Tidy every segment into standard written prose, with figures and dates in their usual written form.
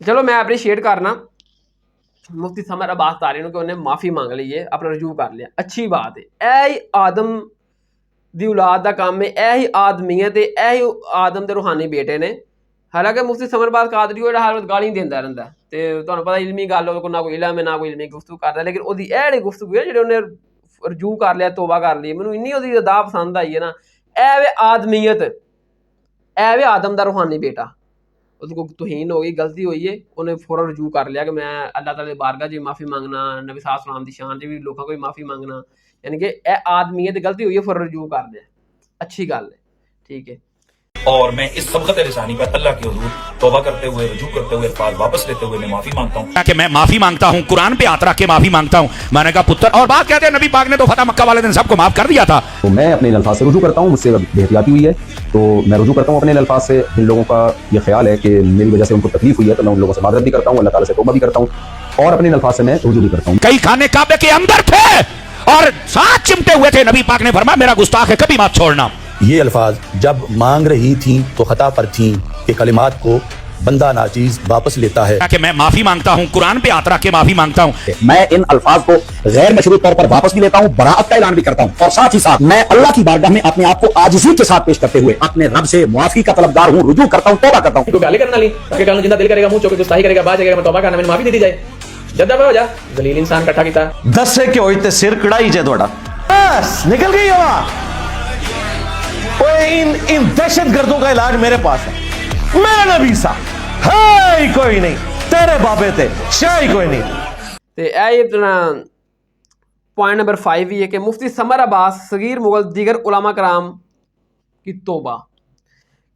چلو میں اپریشیٹ کرنا مفتی سمر عباس تاری کہ انہیں معافی مانگ لی ہے, اپنا رجوع کر لیا, اچھی بات ہے. اے ہی آدم دی اولاد دا کام ہے, اے ہی آدمیت ہے, اے ہی آدم دے روحانی بیٹے نے. حالانکہ مفتی سمر عباس قادری وہ ہر وقت گالی دیندا رہندا ہے تے تانوں پتہ علمی گل ہو نہ کوئی علم ہے نہ کوئی علمی گفتگو کردا, لیکن وہ دی اے گفتگو ہے جڑے انہیں رجوع کر لیا, توبہ کر لی. مینوں انی وہ ادا پسند آئی ہے نا, اے وے آدمیت, اے وے آدم دا روحانی بیٹا. اس کو توہین ہو گئی, غلطی ہوئی ہے, انہیں فوراً رجوع کر لیا کہ میں اللہ تعالی بارگاہ جی معافی مانگنا, نبی صلی اللہ علیہ وسلم دی شان جی بھی لوگوں کو معافی مانگنا, یعنی کہ اے آدمیت غلطی ہوئی ہے, فوراً رجوع کر لیا, اچھی گل ہے. ٹھیک ہے. اور میں اس سبقت لسانی پر اللہ کے حضور توبہ کرتے ہوئے, رجوع کرتے ہوئے, الفاظ واپس لیتے ہوئے میں معافی مانگتا ہوں کہ میں معافی مانگتا ہوں, قرآن پہ ہاتھ رکھ کے معافی مانگتا ہوں. میں نے کہا پتر, اور بات کہتے ہیں نبی پاک نے تو فتح مکہ والے دن سب کو معاف کر دیا تھا. تو میں اپنے الفاظ سے رجوع کرتا ہوں, مجھ سے بے احتیاطی ہوئی ہے تو میں رجوع کرتا ہوں اپنے الفاظ سے. جن لوگوں کا یہ خیال ہے کہ میری وجہ سے ان کو تکلیف ہوئی ہے تو میں ان لوگوں سے معذرت بھی کرتا ہوں, اللہ تعالیٰ سے توبہ بھی کرتا ہوں, اور اپنے الفاظ سے میں رجوع بھی کرتا ہوں. کئی خانے کعبے کے اندر تھے اور ساتھ چمٹے ہوئے تھے. نبی پاک نے فرمایا میرا گستاخ ہے کبھی مت چھوڑنا. یہ الفاظ جب مانگ رہی تھیں تو خطا پر تھیں کہ کلمات کو بندہ ناچیز واپس لیتا ہے. کہ میں معافی مانگتا ہوں, قرآن پہ ہاتھ رکھ کے معافی مانگتا ہوں. میں ان الفاظ کو غیر مشروع طور پر واپس بھی لیتا ہوں, براءت کا اعلان بھی کرتا ہوں, اور ساتھ ہی ساتھ میں اللہ کی بارگاہ میں اپنے آپ کو عاجزی کے ساتھ پیش کرتے ہوئے اپنے رب سے معافی کا طلبگار ہوں, رجوع کرتا ہوں, توبہ کرتا ہوں. گالے کرنا لی تاکہ کل جنہ دل کرے گا منہ چوک گستاخی کرے گا, باز جائے گا, توبہ کرنا, میں معافی دے دی جائے. جب دفعہ ہو جا ذلیل انسان کٹھا کیتا 10 سے کہ ہوئی تے سر کڑائی جے تھوڑا بس نکل گئی ہوا. ان دہشت گردوں کا علاج میرے پاس ہے. میرا نبی سا ہے کوئی نہیں, تیرے بابے تے شاہی کوئی نہیں. تے اے اپنا پوائنٹ نمبر 5 یہ ہے کہ مفتی سمر عباس صغیر مغل دیگر علماء کرام کی توبہ.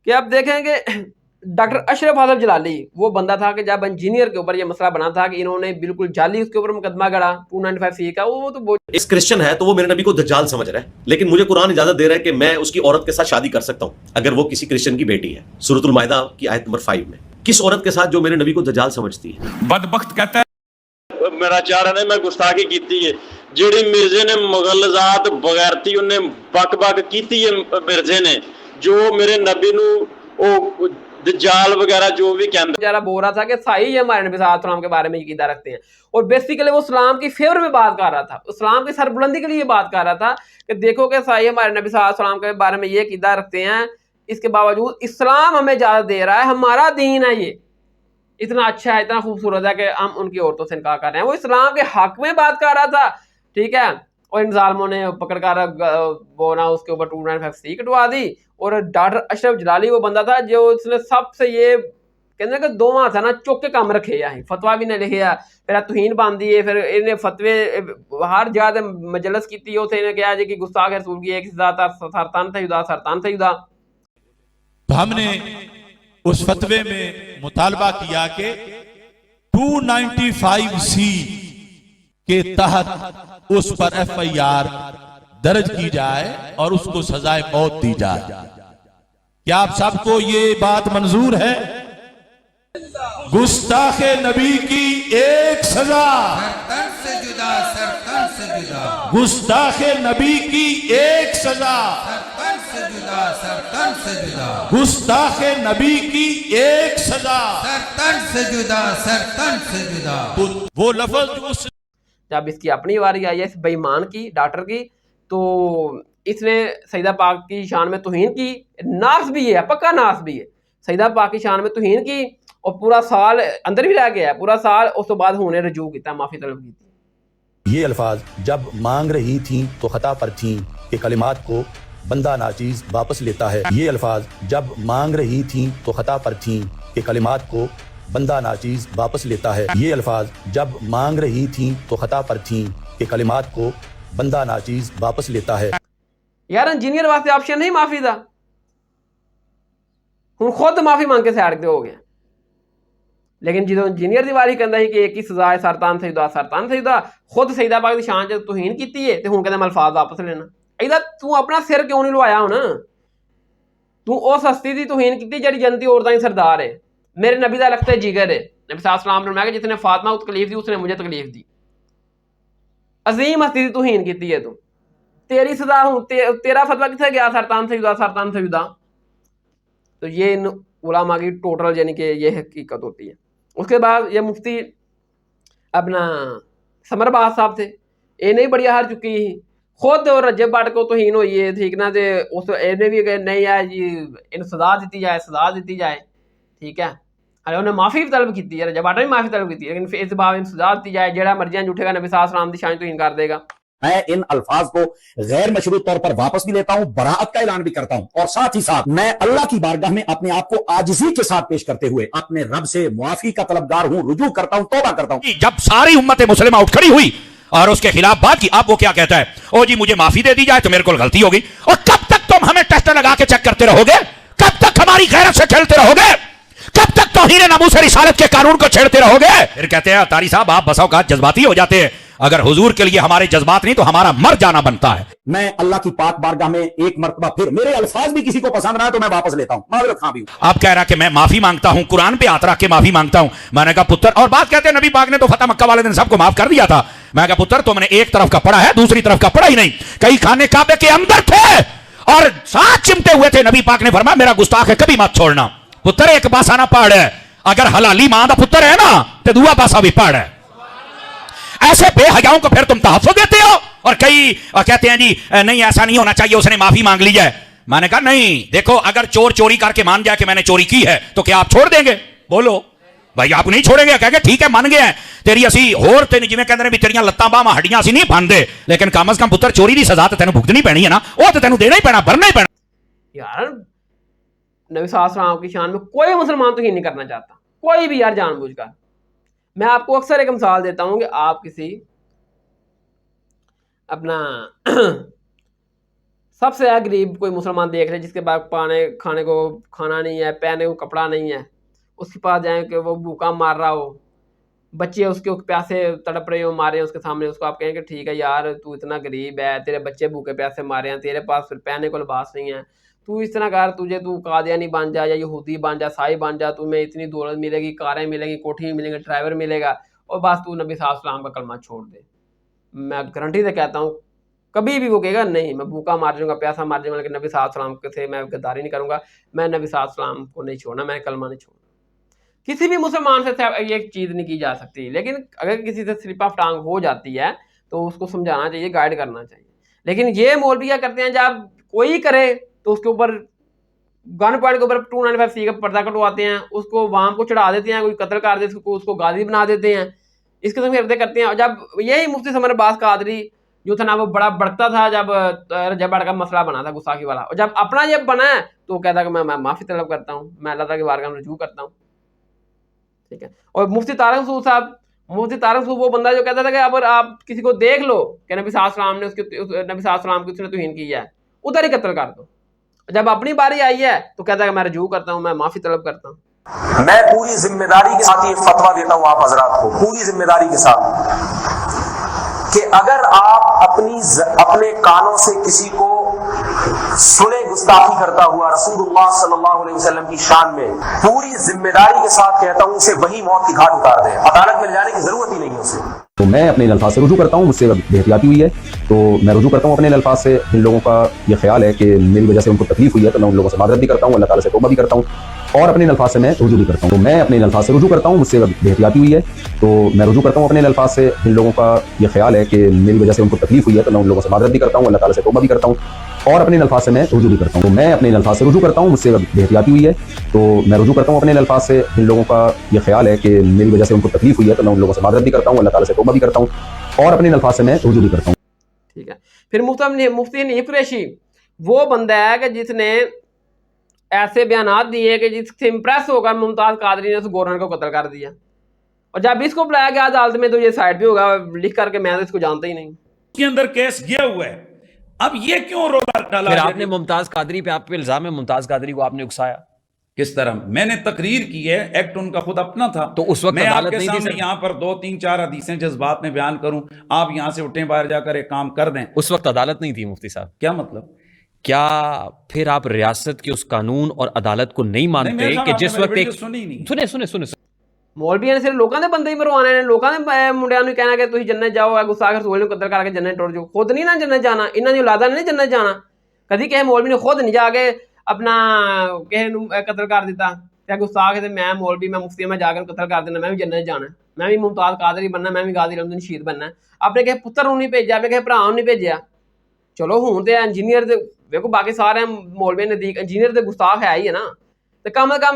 کہ آپ دیکھیں کہ ڈاکٹر اشرف حضرت جلالی وہ بندہ تھا کہ جب انجینئر کے اوپر یہ مسئلہ بنا تھا کہ انہوں نے بالکل جعلی اس کے اوپر مقدمہ گڑا 295 کا, وہ تو اس کرسچن ہے تو وہ میرے نبی کو دجال سمجھ رہا ہے, لیکن مجھے قرآن اجازت دے رہا ہے کہ میں اس کی عورت کے ساتھ شادی کر سکتا ہوں اگر وہ کسی کرسچن کی بیٹی ہے. سورۃ المائدہ کی آیت نمبر 5 میں کس عورت کے ساتھ جو میرے نبی کو دجال سمجھتی ہے. بدبخت کہتا ہے میرا چارہ نے میں گستاخی کیتی ہے, جیڑی مرزے نے مغلظات بغیرتی انہیں بک بک کیتی ہے مرزے نے, جو میرے نبی نو او دجال وغیرہ جو بھی کہندے بول رہا تھا کہ صحیح ہے ہمارے نبی صلی اللہ علیہ وسلم کے بارے میں عقیدہ رکھتے ہیں, اور بیسیکلی وہ اسلام کی فیور میں بات کر رہا تھا, اسلام کی سربلندی کے لیے بات کر رہا تھا کہ دیکھو کہ صحیح ہمارے نبی صلی اللہ علیہ وسلم کے بارے میں یہ عقیدہ رکھتے ہیں, اس کے باوجود اسلام ہمیں اجازت دے رہا ہے, ہمارا دین ہے یہ اتنا اچھا ہے, اتنا خوبصورت ہے کہ ہم ان کی عورتوں سے انکار کر رہے ہیں. وہ اسلام کے حق میں بات کر رہا تھا, ٹھیک ہے, اور ان ظالموں نے پکڑ کر وہ نا اس کے اوپر 295 کٹوا دی. اور ڈاکٹر اشرف جلالی وہ بندہ تھا جو اس نے سب سے یہ کہتے ہیں کہ دونوں تھا نا چوک کے کام رکھے ہیں, فتوا بھی نے لکھیا, پھر توہین باندھی ہے, پھر انہیں فتوے ہر جگہ مجلس کیتی, اوتھے انہیں کہا جی کہ گستاخ رسول کی ایک ذات سرطان تھا جدا, سرطان تھا جدا. تو ہم نے اس فتوے میں مطالبہ کیا کہ 295C کے تحت اس پر FIR درج کی جائے اور اس کو سزائے موت دی جائے. کیا آپ سب کو یہ بات منظور ہے؟ گستاخ نبی کی ایک سزا, گستاخ نبی کی ایک سزا, گستاخ نبی کی ایک سزا, وہ لفظ جو اس جب اس کی اپنی واری آئی ہے اس بے ایمان کی ڈاکٹر کی, تو اس نے سیدہ پاک کی شان میں توہین کی, ناقص بھی ہے, پکا ناقص بھی ہے, سیدہ پاک کی شان میں توہین کی, اور پورا سال اندر بھی رہ گیا ہے, پورا سال, اس تو بعد ہونے رجوع کیتا, معافی طلب کی تھی. یہ الفاظ جب مانگ رہی تھیں تو خطا پر تھیں کہ کلمات کو بندہ ناچیز واپس لیتا ہے. یہ الفاظ جب مانگ رہی تھیں تو خطا پر تھیں کہ کلمات کو بندہ ناچیز واپس لیتا ہے. یہ الفاظ جب مانگ رہی تھیں تو خطا پر تھیں کہ کلمات کو بندہ ناچیز واپس لیتا ہے. یار انجینئر واسطے آپشن نہیں معافی دا, ہوں خود معافی مانگ کے سائڈ تے ہو گیا, لیکن جدو انجینئر دی واری کہندا ہے کہ ایک ہی سزا ہے, سرطان سجدہ, سرطان سجدہ, خود سیدہ پاک دی شان چ توہین کیتی ہے, تے ہن کہندا میں الفاظ واپس لینا. ایدا تو اپنا سر کیوں نہیں لوایا ہونا, تو اس ہستی دی توہین کیتی جڑی جنتی عورتاں دی سردار ہے, میرے نبی دا لخت جگر ہے. نبی صلی اللہ علیہ وسلم نے فرمایا کہ جس نے فاطمہ کو تکلیف دی اس نے مجھے تکلیف دی. عظیم ہستی دی توہین کیتی ہے, تو تیری سزا ہوں, تیرا فتویٰ کتنے گیا, سرطان سجدہ, سرطان سجدہ. تو یہ ان علماء کی ٹوٹل یعنی کہ یہ حقیقت ہوتی ہے. اس کے بعد یہ مفتی اپنا سمر باز صاحب تھے، یہ نہیں بڑی ہار چکی ہی خود اور رجب بٹ کو توہین ہوئی ہے ٹھیک نا، تے اس نے بھی کہ نہیں ہے جی ان سزا دیتی جائے، سزا دیتی جائے، ٹھیک ہے، انہوں نے معافی بھی طلب کی ہے، رجب بٹ نے بھی معافی طلب کی ہے، لیکن اس باب سزا دیتی جائے، جہاں مرضیاں جھوٹے گا نبی صلی اللہ علیہ وسلم دی شان توہین کر دے گا۔ میں ان الفاظ کو غیر مشروط طور پر واپس بھی لیتا ہوں، براعت کا اعلان بھی کرتا ہوں، اور ساتھ ہی ساتھ میں اللہ کی بارگاہ میں اپنے آپ کو عاجزی کے ساتھ پیش کرتے ہوئے اپنے رب سے معافی کا طلبگار ہوں، رجوع کرتا ہوں، توبہ کرتا ہوں۔ جب ساری امت مسلمہ اٹھ کھڑی ہوئی اور اس کے خلاف بات کی، اب وہ کیا کہتا ہے، او جی مجھے معافی دے دی جائے تو میرے کو غلطی ہوگی، اور کب تک تم ہمیں ٹیسٹ لگا کے چیک کرتے رہو گے؟ کب تک ہماری غیرت سے کھیلتے رہو گے؟ کب تک توہین ناموس رسالت کے قانون کو چھیڑتے رہو گے؟ پھر کہتے ہیں طاری صاحب آپ بسا اوقات جذباتی ہو جاتے ہیں، اگر حضور کے لیے ہمارے جذبات نہیں تو ہمارا مر جانا بنتا ہے۔ میں اللہ کی پاک بارگاہ میں ایک مرتبہ پھر میرے الفاظ بھی کسی کو پسند نہ آئے تو میں واپس لیتا ہوں، معذرت خواہ بھی ہوں۔ آپ کہہ رہا کہ میں معافی مانگتا ہوں، قرآن پہ ہاتھ رکھ کے معافی مانگتا ہوں، میں نے کہا پتر، اور بات کہتے ہیں نبی پاک نے تو فتح مکہ والے دن سب کو معاف کر دیا تھا، میں کہا پتر تم نے ایک طرف کا پڑھا ہے، دوسری طرف کا پڑھا ہی نہیں، کئی خانے کعبے کے اندر تھے اور ساتھ چمٹے ہوئے تھے، نبی پاک نے فرمایا میرا گستاخ ہے کبھی مت چھوڑنا، پتر ایک پاسا نہ پاڑ ہے، اگر حلالی ماں دا پتر ہے نا تو دعا پاسا بھی پاڑ ہے۔ ایسے بے حیاؤں کو پھر تم تحفظ دیتے ہو، اور کئی کہتے ہیں جی نہیں ایسا نہیں ہونا چاہیے، اس نے معافی مانگ لی ہے، میں نے کہا نہیں، دیکھو اگر چور چوری کر کے مان جائے کہ میں نے چوری کی ہے تو کیا آپ چھوڑ دیں گے؟ بولو بھائی آپ نہیں چھوڑیں گے؟ کہہ گے ٹھیک ہے مان گئے ہیں، تیری اسی ہور تے جی میں کہندے نے بھی تیریاں لتاں باہاں ہڈیاں اسی نہیں بھن دے، لیکن کم از کم پتر چوری دی سزا تے تینوں بھگتنی پینی ہے نا، وہ تے تینوں دینا ہی پینا، بھرنا ہی پینا۔ یار نبی صلی اللہ علیہ وسلم کی شان میں کوئی مسلمان توہین نہیں کرنا چاہتا، کوئی بھی یار جان بوجھ کر۔ میں آپ کو اکثر ایک مثال دیتا ہوں کہ آپ کسی اپنا سب سے غریب کوئی مسلمان دیکھ رہے جس کے پاس کھانے کو کھانا نہیں ہے، پہنے کو کپڑا نہیں ہے، اس کے پاس جائیں کہ وہ بھوکا مار رہا ہو، بچے اس کے پیاسے تڑپ رہے ہو، مارے اس کے سامنے، اس کو آپ کہیں کہ ٹھیک ہے یار تو اتنا غریب ہے، تیرے بچے بھوکے پیاسے مارے ہیں، تیرے پاس پھر پہننے کو لباس نہیں ہے، تو اس طرح کر، تجھے تو قادیانی بن جا یا یہودی بن جا، عیسائی بن جا، تمہیں اتنی دولت ملے گی، کاریں ملیں گی، کوٹھی ملیں گی، ڈرائیور ملے گا، اور بس تو نبی صلی اللہ علیہ وسلم کا کلمہ چھوڑ دے۔ میں گارنٹی سے کہتا ہوں کبھی بھی وہ کہے گا نہیں میں بھوکا مار جاؤں گا، پیاسا مار جاؤں گا، لیکن نبی صلی اللہ علیہ وسلم سے میں غداری نہیں کروں گا، میں نبی صلی اللہ علیہ وسلم کو نہیں چھوڑنا، میں کلمہ نہیں چھوڑنا۔ کسی بھی مسلمان سے یہ چیز نہیں کی جا سکتی، لیکن اگر کسی سے سلپ آف ٹانگ ہو جاتی ہے تو اس کو سمجھانا چاہیے، گائیڈ کرنا چاہیے۔ لیکن یہ مولوی کیا کرتے ہیں، جب کوئی کرے تو اس کے اوپر گن پوائنٹ کے اوپر 295C کا پردہ کٹواتے ہیں، اس کو وام کو چڑھا دیتے ہیں، کوئی قتل کر دیتے اس کو غازی بنا دیتے ہیں، اس قسم کے عرضیں کرتے ہیں۔ اور جب یہی مفتی سمر عباس قادری جو تھا نا وہ بڑا بڑکتا تھا جب رجب بٹ کا مسئلہ بنا تھا گستاخی والا، اور جب اپنا جب بنا ہے تو وہ کہتا ہے کہ میں معافی طلب کرتا ہوں، میں اللہ تعالیٰ کی بارگاہ میں رجوع کرتا ہوں، ٹھیک ہے۔ اور مفتی طارق مسعود صاحب، مفتی طارق مسعود وہ بندہ جو کہتا تھا کہ اگر آپ کسی کو دیکھ لو کہ نبی صلی اللہ علیہ وسلم نے نبی صلی اللہ علیہ وسلم کی اس نے توہین کی ہے، ادھر ہی قتل کر دو۔ جب اپنی باری آئی ہے تو کہتا ہے کہ میں رجوع کرتا ہوں، میں معافی طلب کرتا ہوں۔ میں پوری ذمہ داری کے ساتھ یہ فتویٰ دیتا ہوں آپ حضرات کو، پوری ذمہ داری کے ساتھ، کہ اگر آپ اپنے کانوں سے کسی کو سنے گستاخی کرتا ہوا رسول اللہ صلی اللہ علیہ وسلم کی شان میں، پوری ذمہ داری کے ساتھ کہتا ہوں اسے وہی موت کی گھاٹ اتار دیں، عدالت میں لے جانے کی ضرورت ہی نہیں ہے اسے۔ تو میں اپنے الفاظ سے رجوع کرتا ہوں، مجھ سے بے احتیاطی ہوئی ہے تو میں رجوع کرتا ہوں اپنے الفاظ سے۔ جن لوگوں کا یہ خیال ہے کہ میری وجہ سے ان کو تکلیف ہوئی ہے تو میں ان لوگوں سے معذرت بھی کرتا ہوں، اللہ تعالیٰ سے توبہ بھی کرتا ہوں، اور اپنے الفاظ سے میں رجوع بھی کرتا ہوں۔ تو میں اپنے الفاظ سے رجوع کرتا ہوں، مجھ سے بے احتیاطی ہوئی ہے تو میں رجوع کرتا ہوں اپنے الفاظ سے۔ جن لوگوں کا یہ خیال ہے کہ میری وجہ سے ان کو تکلیف ہوئی ہے تو میں ان لوگوں سے معذرت بھی کرتا ہوں، اللہ تعالیٰ سے توبہ بھی کرتا ہوں، اور اپنے الفاظ سے میں رجوع بھی کرتا ہوں۔ تو میں اپنے الفاظ سے رجوع کرتا ہوں، مجھ سے بے احتیاطی ہوئی ہے تو میں رجوع کرتا ہوں اپنے الفاظ سے۔ جن لوگوں کا یہ خیال ہے کہ میری وجہ سے ان کو تکلیف ہوئی ہے تو میں ان لوگوں سے معذرت بھی کرتا ہوں، اللہ تعالیٰ سے توبہ بھی کرتا ہوں، اور اپنے الفاظ سے میں رجوع بھی کرتا ہوں۔ ٹھیک ہے۔ پھر مفتی حنیف قریشی وہ بندہ ہے کہ جس نے ایسے بیانات دیے کہ جس سے امپریس ہو کر ممتاز قادری نے اس گورنر کو قتل کر دیا، اور جب اس کو بلایا گیا عدالت میں تو یہ سائڈ بھی ہوگا لکھ کر کے میں اس کو جانتا ہی نہیں۔ اس کے اندر کیس گیا ہوا ہے، اب یہ کیوں رولا ڈالا؟ پھر آپ نے ممتاز قادری پہ، آپ پہ الزام ہے ممتاز قادری کو آپ نے اکسایا، کس طرح؟ میں نے تقریر کی ہے، ایکٹ ان کا خود اپنا تھا، تو اس وقت میں آپ عدالت کے نہیں تھی سامنے سر؟ یہاں پر 2 3 4 حدیثیں جذبات میں بیان کروں، آپ یہاں سے اٹھیں باہر جا کر ایک کام کر دیں۔ اس وقت عدالت نہیں تھی مفتی صاحب؟ کیا مطلب؟ کیا پھر آپ ریاست کے اس قانون اور عدالت کو نہیں مانتے کہ جس وقت ایک سنے مولوی نے صرف لوگوں نے بندے ہی مروانے نے، لوگوں نے منڈیاں نوں کہنا کہ تسی جنت جاؤ، گستاخ رسول نے قتل کر کے جنت ٹر جاؤ، خود نہیں نا جنت جانا، انہاں دی اولاداں نے جنت جانا۔ کدی کہے مولوی نے خود نہیں جا کے اپنا کہے نوں قتل کر دیتا، ਤੇ ਗੁਸਤਾਖ ਤੇ ਮੈਂ ਮੌਲਵੀ ਮੈਂ ਮੁਫਤੀ ਮੈਂ ਜਾ ਕੇ ਕਤਲ ਕਰ ਦੇਣਾ, ਮੈਂ ਵੀ ਜੰਨਤ ਜਾਣਾ, ਮੈਂ ਵੀ ਮੁਮਤਾਜ਼ ਕਾਦਰੀ ਬਣਨਾ, ਮੈਂ ਵੀ ਗਾਜ਼ੀ ਰਮਜ਼ਾਨ ਸ਼ਹੀਦ ਬਣਨਾ। ਆਪਣੇ ਕਿਸੇ ਪੁੱਤਰ ਨੂੰ ਨਹੀਂ ਭੇਜਿਆ, ਆਪਣੇ ਕਿਸੇ ਭਰਾ ਨੂੰ ਨਹੀਂ ਭੇਜਿਆ। ਚਲੋ ਹੁਣ ਤੇ ਇੰਜੀਨੀਅਰ ਦੇ ਵੇਖੋ ਬਾਕੀ ਸਾਰੇ ਮੌਲਵੀ ਨਜ਼ਦੀਕ ਇੰਜੀਨੀਅਰ ਦੇ ਗੁਸਤਾਖ ਹੈ ਹੀ ਹੈ ਨਾ। ਤੇ ਕਮ ਅਜ਼ ਕਮ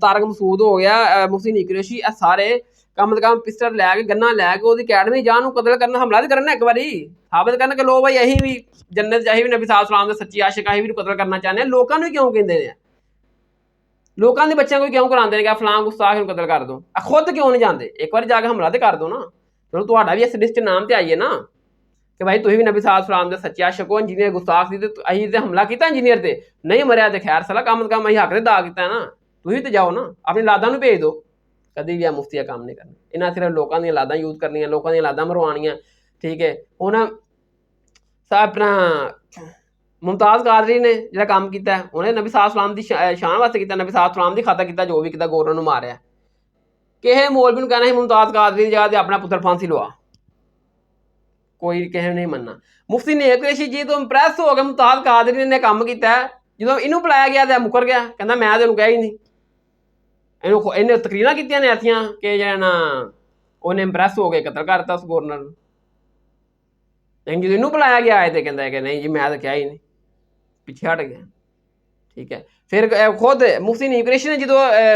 ਤਾਰਕ ਮਸੂਦ ਹੋ ਗਿਆ, ਮੁਫਤੀ ਨੀਕ ਕੁਰੈਸ਼ੀ, ਇਹ ਸਾਰੇ ਕਮ ਕਮ ਪਿਸਟਲ ਲੈ ਕੇ ਗੰਨਾ ਲੈ ਕੇ ਉਹਦੀ ਅਕੈਡਮੀ ਜਾਣ ਨੂੰ ਕਤਲ ਕਰਨ ਹਮਲਾ ਤੇ ਕਰਨਾ, ਇੱਕ ਵਾਰੀ ਸਾਬਤ ਕਰਨ ਕਿ ਲੋ ਭਾਈ ਅਸੀਂ ਵੀ ਜੰਨਤ ਚ, ਅਸੀਂ ਵੀ ਨਬੀ ਸਾਹਬ ਸਲਾਮ ਦੇ ਸੱਚੀ ਆਸ਼ਿਕ, ਅਸੀਂ ਵੀ ਕਤਲ ਕਰਨਾ ਚਾਹੁੰਦੇ ਹਾਂ। ਲੋਕਾਂ ਨੂੰ ਕਿਉਂ ਕਹਿੰਦੇ ਨੇ, ਲੋਕਾਂ ਦੇ ਬੱਚਿਆਂ ਨੂੰ ਕਿਉਂ ਕਰਾਉਂਦੇ ਨੇ ਕਿ ਫਲਾਂ ਗੁਸਤਾਖ ਨੂੰ ਕਤਲ ਕਰ ਦੋ, ਖੁਦ ਕਿਉਂ ਨਹੀਂ ਜਾਂਦੇ? ਇੱਕ ਵਾਰੀ ਜਾ ਕੇ ਹਮਲਾ ਤੇ ਕਰ ਦੋ ਨਾ। ਚਲੋ ਤੁਹਾਡਾ ਵੀ ਇਸ ਲਿਸਟ ਨਾਮ ਤੇ ਆਈਏ ਨਾ ਕਿ ਭਾਈ ਤੁਸੀਂ ਵੀ ਨਬੀ ਸਾਹਬ ਸਲਾਮ ਦੇ ਸੱਚੇ ਆਸ਼ਿਕ ਹੋ, ਇੰਜੀਨੀਅਰ ਗੁਸਤਾਖ ਸੀ ਤੇ ਅਸੀਂ ਤੇ ਹਮਲਾ ਕੀਤਾ ਇੰਜੀਨੀਅਰ ਤੇ, ਨਹੀਂ ਮਰਿਆ ਤੇ ਖੈਰ ਸਲਾ, ਕਮ ਕਮ ਅਸੀਂ ਹੱਕ ਦੇ ਦਾ ਕੀਤਾ ਨਾ। ਤੁਸੀਂ ਤੇ ਜਾਓ ਨਾ, ਆਪਣੀ ਲਾਦਾਂ ਨੂੰ ਭੇਜ ਦਿਓ। ਕਦੀ ਵੀ ਆ ਮੁਫਤੀ ਕੰਮ ਨਹੀਂ ਕਰਨਾ, ਇਹਨਾਂ ਸਿਰਫ ਲੋਕਾਂ ਦੀਆਂ ਲਾਦਾਂ ਯੂਜ਼ ਕਰਨੀਆਂ, ਲੋਕਾਂ ਦੀਆਂ ਲਾਦਾਂ ਮਰਵਾਉਣੀਆਂ। ਠੀਕ ਹੈ, ਹੁਣ ਆਪਣਾ ਮੁਮਤਾਜ਼ ਕਾਦਰੀ ਨੇ ਜਿਹੜਾ ਕੰਮ ਕੀਤਾ ਉਹਨੇ ਨਬੀ ਸਾਹਬ ਸਲਾਮ ਦੀ ਸ਼ਾਨ ਵਾਸਤੇ ਕੀਤਾ, ਨਬੀ ਸਾਹਬ ਸਲਾਮ ਦੀ ਖਾਤਰ ਕੀਤਾ, ਜੋ ਵੀ ਕੀਤਾ, ਗੌਰਨਰ ਨੂੰ ਮਾਰਿਆ। ਕਿਸੇ ਮੌਲਵੀ ਨੂੰ ਕਹਿਣਾ ਸੀ ਮੁਮਤਾਜ਼ ਕਾਦਰੀ ਦੀ ਜਗ੍ਹਾ ਤੇ ਆਪਣਾ ਪੁੱਤਰ ਫਾਂਸੀ ਲਵਾ, ਕੋਈ ਕਿਸੇ ਨਹੀਂ ਮੰਨਣਾ। ਮੁਫਤੀ ਨੀਕ ਕੁਰੈਸ਼ੀ ਜੀ ਤੋਂ ਇੰਪ੍ਰੈਸ ਹੋ ਕੇ ਮੁਮਤਾਜ਼ ਕਾਦਰੀ ਨੇ ਕੰਮ ਕੀਤਾ, ਜਦੋਂ ਇਹਨੂੰ ਬੁਲਾਇਆ ਗਿਆ ਤੇ ਮੁਕਰ ਗਿਆ, ਕਹਿੰਦਾ ਮੈਂ ਤੇ ਉਹਨੂੰ ਕਿਹਾ ਹੀ ਨਹੀਂ। ਇਹਨੇ ਤਕਰੀਰਾਂ ਕੀਤੀਆਂ ਨੇ ਐਸੀਆਂ ਕਿ ਜਿਹੜਾ ਨਾ ਉਹਨੇ ਇੰਪ੍ਰੈਸ ਹੋ ਕੇ ਕਤਲ ਕਰਤਾ ਉਸ ਗਵਰਨਰ ਨੂੰ। ਲੇਕਿਨ ਜਦੋਂ ਇਹਨੂੰ ਬੁਲਾਇਆ ਗਿਆ ਹੈ ਤੇ ਕਹਿੰਦਾ ਕਿ ਨਹੀਂ ਜੀ ਮੈਂ ਤਾਂ ਕਿਹਾ ਹੀ ਨਹੀਂ, ਪਿੱਛੇ ਹਟ ਗਿਆ। ਠੀਕ ਹੈ, ਫਿਰ ਖੁਦ ਮੁਫਤੀ ਨੀਕ ਕੁਰੈਸ਼ੀ ਨੇ ਜਦੋਂ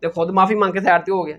ਤੇ ਖੁਦ ਮਾਫੀ ਮੰਗ ਕੇ ਸਾਈਡ ਤੇ ਹੋ ਗਿਆ।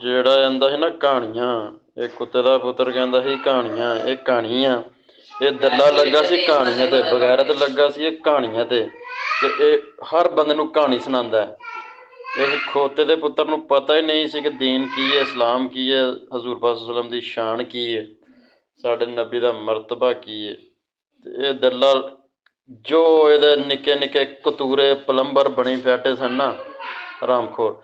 ਜਿਹੜਾ ਆਂਦਾ ਸੀ ਨਾ ਕਹਾਣੀਆਂ, ਇਹ ਕੁੱਤੇ ਦਾ ਪੁੱਤਰ ਕਹਿੰਦਾ ਸੀ ਕਹਾਣੀਆਂ, ਇਹ ਕਹਾਣੀਆਂ, ਇਹ ਦੱਲਾ ਲੱਗਾ ਸੀ ਕਹਾਣੀਆਂ ਤੇ, ਬਗੈਰਤ ਲੱਗਾ ਸੀ ਇਹ ਕਹਾਣੀਆਂ ਤੇ ਇਹ ਹਰ ਬੰਦੇ ਨੂੰ ਕਹਾਣੀ ਸੁਣਾਉਂਦਾ ਹੈ। ਇਸ ਖੋਤੇ ਦੇ ਪੁੱਤਰ ਨੂੰ ਪਤਾ ਹੀ ਨਹੀਂ ਸੀ ਕਿ ਦੀਨ ਕੀ ਹੈ, ਇਸਲਾਮ ਕੀ ਹੈ, ਹਜ਼ੂਰ ਪਾਕ ਸੱਲਮ ਦੀ ਸ਼ਾਨ ਕੀ ਹੈ, ਸਾਡੇ ਨਬੀ ਦਾ ਮਰਤਬਾ ਕੀ ਹੈ। ਤੇ ਇਹ ਦੱਲਾ ਜੋ ਇਹਦੇ ਨਿੱਕੇ ਨਿੱਕੇ ਕਤੂਰੇ ਪਲੰਬਰ ਬਣੀ ਬੈਠੇ ਸਨ ਨਾ ਹਰਾਮਖੋਰ,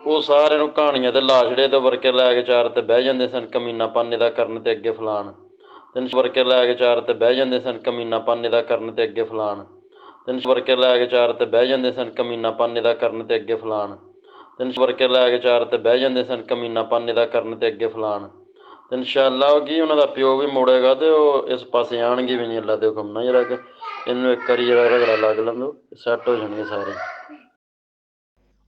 ਉਹ ਸਾਰਿਆਂ ਨੂੰ ਕਹਾਣੀਆਂ ਤੇ ਲਾਸ਼ੜੇ ਦੇ ਵਰਕੇ ਲੈ ਕੇ ਚਾਰ ਤੇ ਬਹਿ ਜਾਂਦੇ ਸਨ, ਕਮੀਨਾ ਪਾਨੇ ਦਾ ਕਰਨ ਤੇ ਅੱਗੇ ਫਲਾਣ। ਤਿੰਨ ਵਰਕੇ ਲੈ ਕੇ ਚਾਰ ਤੇ ਬਹਿ ਜਾਂਦੇ ਸਨ, ਕਮੀਨਾ ਪਾਨੇ ਦਾ ਕਰਨ ਤੇ ਅੱਗੇ ਫਲਾਣ। ਤਿੰਨ ਵਰਕੇ ਲੈ ਕੇ ਚਾਰ ਤੇ ਬਹਿ ਜਾਂਦੇ ਸਨ, ਕਮੀਨਾ ਪਾਨੇ ਦਾ ਕਰਨ ਤੇ ਅੱਗੇ ਫਲਾਣ। ਤਿੰਨ ਵਰਕੇ ਲੈ ਕੇ ਚਾਰ ਤੇ ਬਹਿ ਜਾਂਦੇ ਸਨ, ਕਮੀਨਾ ਪਾਨੇ ਦਾ ਕਰਨ ਤੇ ਅੱਗੇ ਫਲਾਣ। ਤੇ ਇਨਸ਼ਾਅੱਲਾ ਕੀ ਉਹਨਾਂ ਦਾ ਪਿਓ ਵੀ ਮੁੜੇਗਾ ਤੇ ਉਹ ਇਸ ਪਾਸੇ ਆਣਗੇ ਵੀ ਨਹੀਂ ਅੱਲਾ ਦੇ ਹੁਕਮ ਨਾਲ। ਜਰਾ ਕਿ ਇਹਨੂੰ ਇੱਕ ਵਾਰੀ ਜਿਹੜਾ ਰਗੜਾ ਲੱਗ ਲੰਦੋ ਸੈੱਟ ਹੋ ਜਾਣਗੇ ਸਾਰੇ।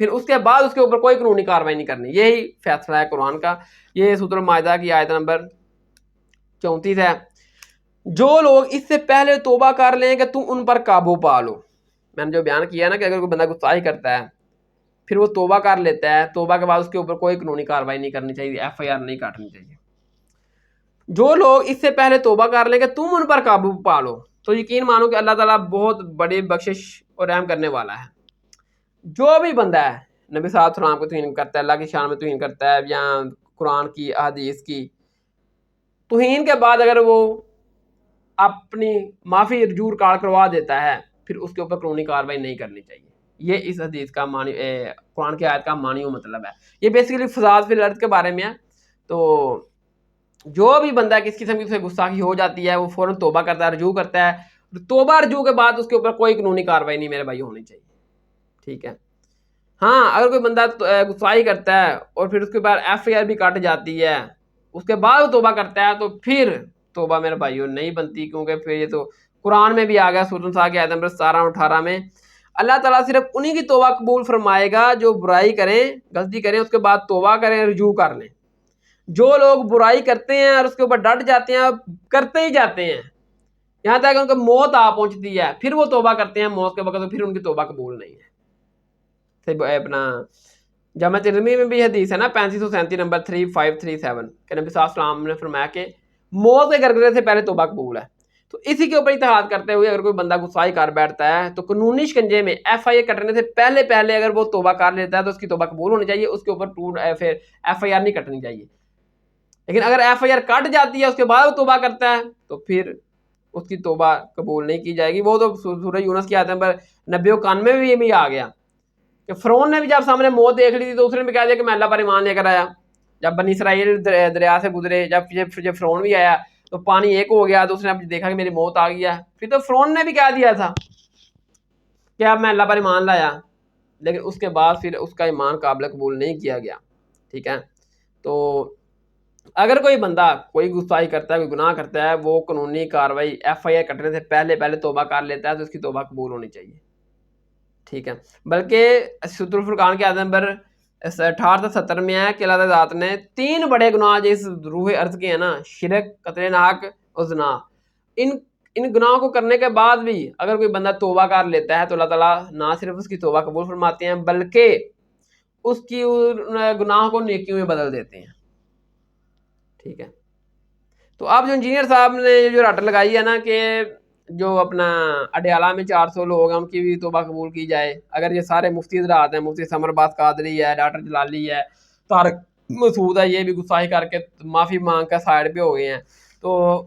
پھر اس کے بعد اس کے اوپر کوئی قانونی کارروائی نہیں کرنی. یہی فیصلہ ہے قرآن کا. یہ سورۃ المائدہ کی آیت نمبر 34 ہے. جو لوگ اس سے پہلے توبہ کر لیں کہ تم ان پر قابو پا لو. میں نے جو بیان کیا نا کہ اگر کوئی بندہ گستاخی کرتا ہے پھر وہ توبہ کر لیتا ہے, توبہ کے بعد اس کے اوپر کوئی قانونی کارروائی نہیں کرنی چاہیے, ایف آئی آر نہیں کاٹنی چاہیے. جو لوگ اس سے پہلے توبہ کر لیں کہ تم ان پر قابو پا لو, تو یقین مانو کہ اللہ تعالیٰ بہت بڑی بخشش اور رحم کرنے والا ہے. جو بھی بندہ ہے نبی صلی اللہ علیہ وسلم کو توہین کرتا ہے, اللہ کی شان میں توہین کرتا ہے, یا قرآن کی احادیث کی توہین کے بعد اگر وہ اپنی معافی رجوع ریکارڈ کروا دیتا ہے, پھر اس کے اوپر قانونی کارروائی نہیں کرنی چاہیے. یہ اس حدیث کا معنی, قرآن کی آیت کا معنی و مطلب ہے. یہ بیسیکلی فساد فی الارض کے بارے میں ہے. تو جو بھی بندہ کس قسم کی اسے گستاخی ہو جاتی ہے وہ فوراً توبہ کرتا ہے, رجوع کرتا ہے. توبہ رجوع کے بعد اس کے اوپر کوئی قانونی کارروائی نہیں میرے بھائی ہونی چاہیے. ٹھیک ہے. ہاں اگر کوئی بندہ گستاخی کرتا ہے اور پھر اس کے بعد ایف آئی آر بھی کٹ جاتی ہے, اس کے بعد وہ توبہ کرتا ہے, تو پھر توبہ میرے بھائیوں نہیں بنتی, کیونکہ پھر یہ تو قرآن میں بھی آ گیا سورۃ النساء کی آیت نمبر 17 اور 18 میں. اللہ تعالیٰ صرف انہی کی توبہ قبول فرمائے گا جو برائی کریں, غلطی کریں, اس کے بعد توبہ کریں, رجوع کر لیں. جو لوگ برائی کرتے ہیں اور اس کے اوپر ڈٹ جاتے ہیں, کرتے ہی جاتے ہیں یہاں تک کہ ان کو موت آ پہنچتی ہے, پھر وہ توبہ کرتے ہیں موت کے وقت, تو پھر ان کی توبہ قبول نہیں ہے. اپنا جامع ترمذی میں بھی حدیث ہے نا 3537 نمبر 3537 کہ نبی صلی اللہ علیہ وسلم نے فرمایا کہ موت کے گرگرے سے پہلے توبہ قبول ہے. تو اسی کے اوپر اتحاد کرتے ہوئے اگر کوئی بندہ گستاخی کر بیٹھتا ہے تو قانونی شکنجے میں ایف آئی آر کٹنے سے پہلے اگر وہ توبہ کر لیتا ہے تو اس کی توبہ قبول ہونی چاہیے, اس کے اوپر پھر ایف آئی آر نہیں کٹنی چاہیے. لیکن اگر ایف آئی آر کٹ جاتی ہے اس کے بعد وہ توبہ کرتا ہے تو پھر اس کی توبہ قبول نہیں کی جائے گی. وہ تو سورہ یونس کی آیت نمبر 90 میں بھی یہ بھی آ گیا کہ فرعون نے بھی جب سامنے موت دیکھ لی تھی تو اس نے بھی کہا دیا کہ میں اللہ پر ایمان لے کر آیا. جب بنی اسرائیل دریا سے گزرے, جب فرعون بھی آیا تو پانی ایک ہو گیا, تو اس نے دیکھا کہ میری موت آ گیا, پھر تو فرعون نے بھی کہہ دیا تھا کہ اب میں اللہ پر ایمان لایا, لیکن اس کے بعد پھر اس کا ایمان قابل قبول نہیں کیا گیا. ٹھیک ہے. تو اگر کوئی بندہ کوئی گستاخی کرتا ہے, کوئی گناہ کرتا ہے, وہ قانونی کارروائی ایف آئی آر کٹنے سے پہلے توبہ کر لیتا ہے تو اس کی توبہ قبول ہونی چاہیے. ٹھیک ہے. بلکہ سورۃ الفرقان کے آیت نمبر 68 سے 70 میں ہے کہ اللہ تعالیٰ ذات نے 3 بڑے گناہ جو اس روح ارض کے ہیں نا, شرک, قتل ناحق اور زنا, ان گناہوں کو کرنے کے بعد بھی اگر کوئی بندہ توبہ کر لیتا ہے تو اللہ تعالیٰ نہ صرف اس کی توبہ قبول فرماتے ہیں بلکہ اس کی گناہوں کو نیکیوں میں بدل دیتے ہیں. ٹھیک ہے. تو اب جو انجینئر صاحب نے جو رٹ لگائی ہے نا کہ جو اپنا اڈیالہ میں 400 لوگ ہیں ان کی بھی توبہ قبول کی جائے, اگر یہ سارے مفتی حضرات ہیں, مفتی ثمر عباس قادری ہے, ڈاکٹر جلالی ہے, طارق مسعود ہے, یہ بھی گستاخی کر کے معافی مانگ کر سائڈ پہ ہو گئے ہیں, تو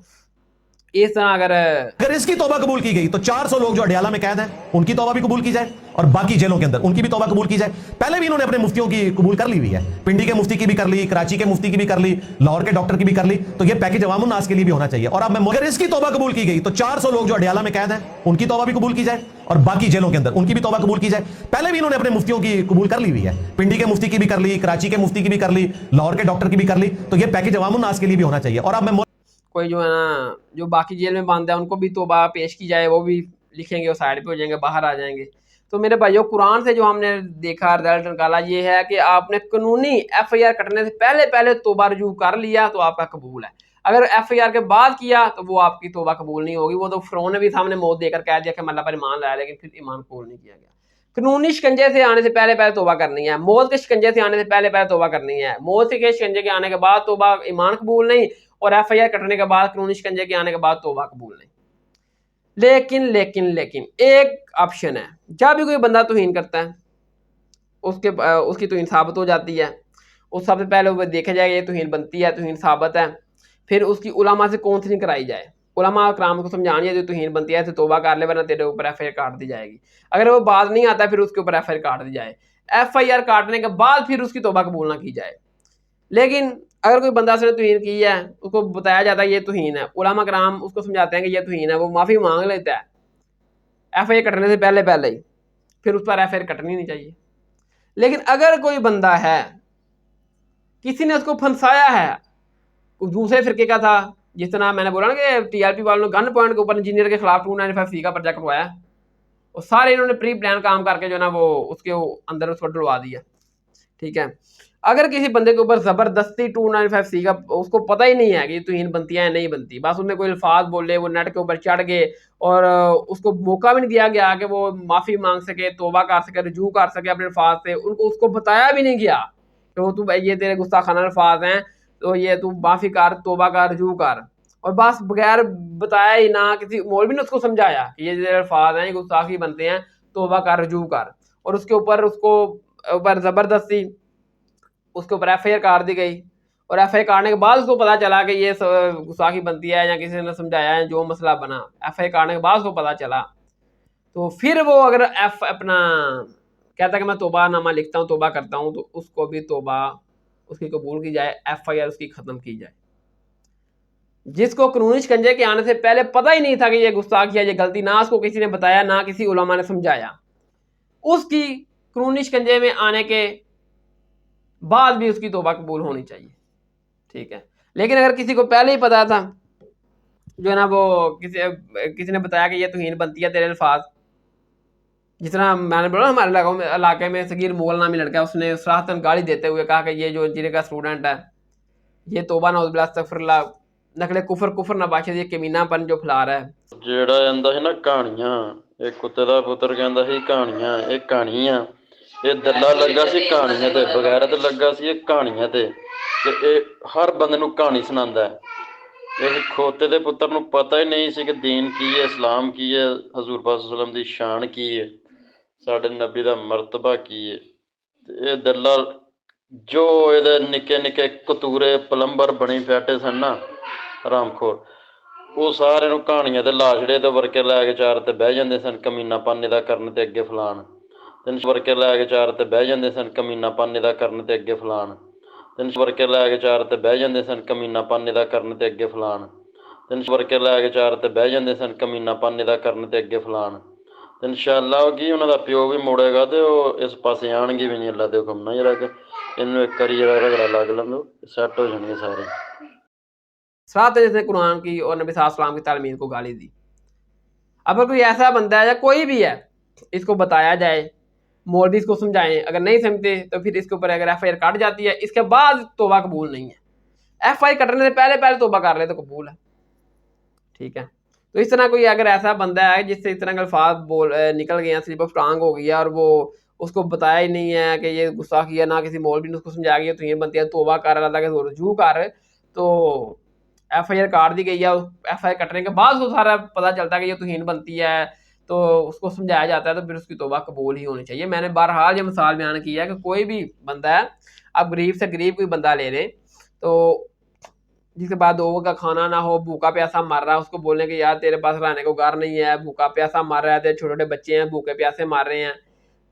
اس طرح اگر اس کی توبہ قبول کی گئی تو 400 لوگ جو اڈیالہ میں قید ہیں ان کی توبہ بھی قبول کی جائے, اور باقی جیلوں کے اندر ان کی بھی توبہ قبول کی جائے. پہلے بھی انہوں نے اپنے مفتیوں کی قبول کر لی ہوئی ہے, پنڈی کے مفتی کی بھی کر لی, کراچی کے مفتی کی بھی کر لی, لاہور کے ڈاکٹر کی بھی کر لی, تو یہ پیکج عوام الناس کے لیے بھی ہونا چاہیے. اور اب میں اگر اس کی توبہ قبول کی گئی تو 400 لوگ جو اڈیالہ میں قید ہیں ان کی توبہ بھی قبول کی جائے, اور باقی جیلوں کے اندر ان کی بھی توبہ قبول کی جائے. پہلے بھی انہوں نے اپنے مفتیوں کی قبول کر لی ہوئی ہے, پنڈی کے مفتی کی بھی کر لی, کراچی کے مفتی کی بھی کر لی, لاہور کے ڈاکٹر کی بھی کر لی, تو یہ پیکج عوام الناس کے لیے بھی ہونا چاہیے. اور اب میں کوئی جو ہے نا جو باقی جیل میں بند ہے ان کو بھی توبہ پیش کی جائے, وہ بھی لکھیں گے, وہ سائڈ پہ ہو جائیں گے, باہر آ جائیں گے. تو میرے بھائیوں قرآن سے جو ہم نے دیکھا رزلٹ نکالا یہ ہے کہ آپ نے قانونی ایف آئی آر کٹنے سے پہلے توبہ رجوع کر لیا تو آپ کا قبول ہے. اگر ایف آئی آر کے بعد کیا تو وہ آپ کی توبہ قبول نہیں ہوگی. وہ تو فرعون نے بھی سامنے موت دے کر کہہ دیا کہ میں اللہ پر ایمان لایا, لیکن پھر ایمان قبول نہیں کیا گیا. قانونی شکنجے سے آنے سے پہلے توبہ کرنی ہے, موت کے شکنجے سے آنے سے پہلے توبہ کرنی ہے. موت کے شکنجے کے آنے کے بعد توبہ ایمان قبول نہیں, اور ایف آئی آر کٹنے کے بعد قانونی شکنجے کے آنے کے بعد توبہ قبول نہیں. لیکن ایک آپشن ہے, جب بھی کوئی بندہ توہین کرتا ہے اس کی توہین ثابت ہو جاتی ہے, اس سب سے پہلے وہ دیکھا جائے کہ یہ توہین بنتی ہے, توہین ثابت ہے, پھر اس کی علماء سے کاؤنسلنگ کرائی جائے. علماء کرام کو سمجھانی ہے جو توہین بنتی ہے تو توبہ کر لے ورنہ تیرے اوپر ایف آئی آر کاٹ دی جائے گی. اگر وہ بات نہیں آتا پھر اس کے اوپر ایف آئی آر کاٹ دی جائے. ایف آئی آر کاٹنے کے بعد پھر اس کی توبہ قبول نہ کی جائے. لیکن اگر کوئی بندہ اس نے توہین کی ہے, اس کو بتایا جاتا ہے یہ توہین ہے, علماء کرام اس کو سمجھاتے ہیں کہ یہ توہین ہے, وہ معافی مانگ لیتا ہے ایف آئی آر کٹنے سے پہلے ہی, پھر اس پر ایف آئی آر کٹنی نہیں چاہیے. لیکن اگر کوئی بندہ ہے کسی نے اس کو پھنسایا ہے, دوسرے فرقے کا تھا, جس طرح میں نے بولا نا کہ ٹی آر پی والوں نے گن پوائنٹ کے اوپر انجینئر کے خلاف 295C کا پرچہ کروایا, اور سارے انہوں نے پری پلان کام کر کے جو نا وہ اس کے اندر اس کو ڈلوا دیا. ٹھیک ہے. اگر کسی بندے کے اوپر زبردستی 295C کا اس کو پتہ ہی نہیں ہے کہ یہ توہین بنتی ہے یا نہیں بنتی, بس انہیں کوئی الفاظ بولے, وہ نیٹ کے اوپر چڑھ گئے اور اس کو موقع بھی نہیں دیا گیا کہ وہ معافی مانگ سکے, توبہ کر سکے, رجوع کر سکے اپنے الفاظ سے, ان کو اس کو بتایا بھی نہیں گیا کہ وہ تو یہ تیرے گستاخانہ الفاظ ہیں تو یہ تو معافی کر, توبہ کر, رجوع کر, اور بس بغیر بتایا ہی نہ کسی مولوی نے اس کو سمجھایا کہ یہ تیرے الفاظ ہیں, یہ گستاخی بنتے ہیں, توبہ کر, رجوع کر, اور اس کے اوپر زبردستی اس کے اوپر ایف آئی آر کاٹ دی گئی. اور ایف آئی آر کاٹنے کے بعد اس کو پتا چلا کہ یہ گستاخی بنتی ہے یا کسی نے سمجھایا ہے, جو مسئلہ بنا ایف آئی آر کاٹنے کے بعد اس کو پتا چلا, تو پھر وہ اگر اپنا کہتا ہے کہ میں توبہ نامہ لکھتا ہوں, توبہ کرتا ہوں, تو اس کو بھی توبہ اس کی قبول کی جائے, ایف آئی آر اس کی ختم کی جائے. جس کو قانونی شکنجے کے آنے سے پہلے پتہ ہی نہیں تھا کہ یہ گستاخی ہے, یہ غلطی, نہ اس کو کسی نے بتایا, نہ کسی علماء نے سمجھایا, اس کی قانونی شکنجے میں آنے کے بعد بھی اس کی توبہ قبول ہونی چاہیے. ٹھیک ہے. لیکن اگر کسی کو پہلے ہی پتا تھا, جو ہے نا وہ کسی نے بتایا کہ یہ توہین بنتی ہے تیرے الفاظ, جس طرح میں نے بولا ہمارے علاقے میں صغیر مغل نامی لڑکا, اس نے صراحتاً گالی دیتے ہوئے کہا کہ یہ جو انجینئر کا اسٹوڈنٹ ہے یہ توبہ نعوذ باللہ استغفر اللہ, نقل کفر نباشد, یہ کمینہ پن جو پھیلا رہا ہے. ਜਿਹੜਾ ਕਹਿੰਦਾ ਸੀ ਨਾ ਕਹਾਣੀਆਂ, ਇਹ ਕੁੱਤੇ ਦਾ ਪੁੱਤਰ ਕਹਿੰਦਾ ਸੀ ਕਹਾਣੀਆਂ, ਇਹ ਕਹਾਣੀਆਂ, ਇਹ ਦੱਲਾ ਲੱਗਾ ਸੀ ਕਹਾਣੀਆਂ ਤੇ, ਬਗੈਰਤ ਲੱਗਾ ਸੀ ਇਹ ਕਹਾਣੀਆਂ ਤੇ ਇਹ ਹਰ ਬੰਦੇ ਨੂੰ ਕਹਾਣੀ ਸੁਣਾਉਂਦਾ ਹੈ. ਇਸ ਖੋਤੇ ਦੇ ਪੁੱਤਰ ਨੂੰ ਪਤਾ ਹੀ ਨਹੀਂ ਸੀ ਕਿ ਦੀਨ ਕੀ ਹੈ, ਇਸਲਾਮ ਕੀ ਹੈ, ਹਜ਼ੂਰ ਪਾਕ ਸੱਲੱਲਾਹੁ ਅਲੈਹਿ ਵਸੱਲਮ ਦੀ ਸ਼ਾਨ ਕੀ ਹੈ, ਸਾਡੇ ਨਬੀ ਦਾ ਮਰਤਬਾ ਕੀ ਹੈ. ਤੇ ਇਹ ਦੱਲਾ ਜੋ ਇਹਦੇ ਨਿੱਕੇ ਨਿੱਕੇ ਕਤੂਰੇ ਪਲੰਬਰ ਬਣੀ ਬੈਠੇ ਸਨ ਨਾ ਹਰਾਮਖੋਰ, ਉਹ ਸਾਰਿਆਂ ਨੂੰ ਕਹਾਣੀਆਂ ਤੇ ਲਾਸ਼ੜੇ ਦੇ ਵਰਕੇ ਲੈ ਕੇ ਚਾਰ ਤੇ ਬਹਿ ਜਾਂਦੇ ਸਨ, ਕਮੀਨਾ ਪਾਨੇ ਦਾ ਕਰਨ ਤੇ ਅੱਗੇ ਫਲਾਣ, ਤਿੰਨ ਵਰਕੇ ਲੈ ਕੇ ਚਾਰ ਤੇ ਬਹਿ ਜਾਂਦੇ ਸਨ, ਕਮੀਨਾ ਪਾਨੇ ਦਾ ਕਰਨ ਤੇ ਅੱਗੇ ਫਲਾਣ, ਤਿੰਨ ਵਰਕੇ ਲੈ ਕੇ ਚਾਰ ਤੇ ਬਹਿ ਜਾਂਦੇ ਸਨ, ਕਮੀਨਾ ਪਾਨੇ ਦਾ ਕਰਨ ਤੇ ਅੱਗੇ ਫਲਾਣ, ਤਿੰਨ ਵਰਕੇ ਲੈ ਕੇ ਚਾਰ ਤੇ ਬਹਿ ਜਾਂਦੇ ਸਨ, ਕਮੀਨਾ ਪਾਨੇ ਦਾ ਕਰਨ ਤੇ ਅੱਗੇ ਫਲਾਣ. ਤੇ ਇਨਸ਼ਾਅੱਲਾ ਕੀ ਉਹਨਾਂ ਦਾ ਪਿਓ ਵੀ ਮੁੜੇਗਾ ਤੇ ਉਹ ਇਸ ਪਾਸੇ ਆਣਗੇ ਵੀ ਨਹੀਂ, ਅੱਲਾ ਦੇ ਹੁਕਮ ਨਾਲ. ਜਰਾ ਕਿ ਇਹਨੂੰ ਇੱਕ ਵਾਰੀ ਜਰਾ ਰਗੜਾ ਲੱਗ ਲੰਦੋ, ਸੈੱਟ ਹੋ ਜਾਣਗੇ ਸਾਰੇ. ساتھ جس نے قرآن کی اور نبی صلی اللہ علیہ وسلم کی تعلیم کو گالی دی. اگر کوئی ایسا بندہ ہے یا کوئی بھی ہے, اس کو بتایا جائے, مولوی اس کو سمجھائیں, اگر نہیں سمجھتے تو پھر اس کے اوپر اگر ایف آئی آر کٹ جاتی ہے, اس کے بعد توبہ قبول نہیں ہے. ایف آئی آر کٹنے سے پہلے توبہ کر لے تو قبول ہے. ٹھیک ہے. تو اس طرح کوئی اگر ایسا بندہ ہے جس سے اس طرح کے الفاظ نکل گئے ہیں, سلپ آف ٹانگ ہو گئی ہے, اور وہ اس کو بتایا ہی نہیں ہے کہ یہ گستاخی ہے, نہ کسی مولوی نے اس کو سمجھایا کہ یہ توہین بنتی ہے, توبہ کر, اللہ کے رجوع کر, تو ایف آئی آر کاٹ دی گئی ہے. ایف آئی آر کٹنے کے بعد اس کو سارا پتہ چلتا ہے کہ یہ توہین بنتی ہے, تو اس کو سمجھایا جاتا ہے, تو پھر اس کی توبہ قبول ہی ہونی چاہیے. میں نے بہرحال یہ مثال بیان کی ہے کہ کوئی بھی بندہ ہے, اب غریب سے غریب کوئی بندہ لے لیں, تو جس کے بعد 2 وقت کا کھانا نہ ہو, بھوکا پیاسا مر رہا ہے, اس کو بولنے کہ یار تیرے پاس رہنے کو گھر نہیں ہے, بھوکا پیاسا مر رہا ہے, تیرے چھوٹے چھوٹے بچے ہیں بھوکے پیاسے مر رہے ہیں,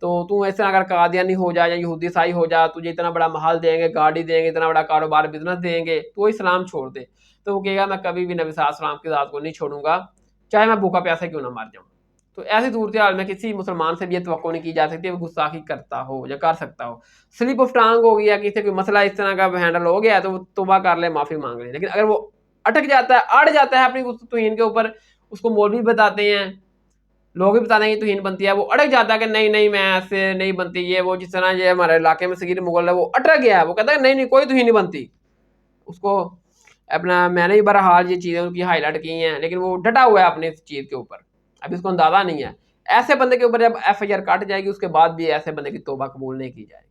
تو اس طرح اگر قادیانی ہو جائے یا یہودی عیسائی ہو جائے, تجھے اتنا بڑا محل دیں گے, گاڑی دیں گے, اتنا بڑا کاروبار بزنس دیں گے, تو اسلام چھوڑ دے. تو وہ کہے گا میں کبھی بھی نبی صلی اللہ علیہ وسلم کی ذات کو نہیں چھوڑوں گا, چاہے میں بھوکا پیاسا کیوں نہ مر جاؤں. تو ایسی صورتحال میں کسی مسلمان سے بھی یہ توقع نہیں کی جا سکتی وہ گستاخی کرتا ہو یا کر سکتا ہو. سلپ آف ٹانگ ہو گیا, کسی کوئی مسئلہ اس طرح کا ہینڈل ہو گیا ہے, تو وہ توبہ کر لے, معافی مانگ لے. لیکن اگر وہ اٹک جاتا ہے, اڑ جاتا ہے اپنی توہین کے اوپر, اس کو مولوی بتاتے ہیں, لوگ بھی بتاتے ہیں کہ توہین بنتی ہے, وہ اٹک جاتا ہے کہ نہیں نہیں میں ایسے نہیں بنتی, یہ وہ جس طرح یہ ہمارے علاقے میں صغیر مغل ہے, وہ اٹک گیا ہے, وہ کہتا ہے نہیں کوئی توہین نہیں بنتی. اس کو اپنا میں نے بہرحال یہ چیزیں ان کی ہائی لائٹ کی ہیں, لیکن وہ ڈٹا ہوا ہے اپنے اس چیز کے اوپر, ابھی اس کو اندازہ نہیں ہے. ایسے بندے کے اوپر جب ایف آئی آر کٹ جائے گی, اس کے بعد بھی ایسے بندے کی توبہ قبول نہیں کی جائے گی.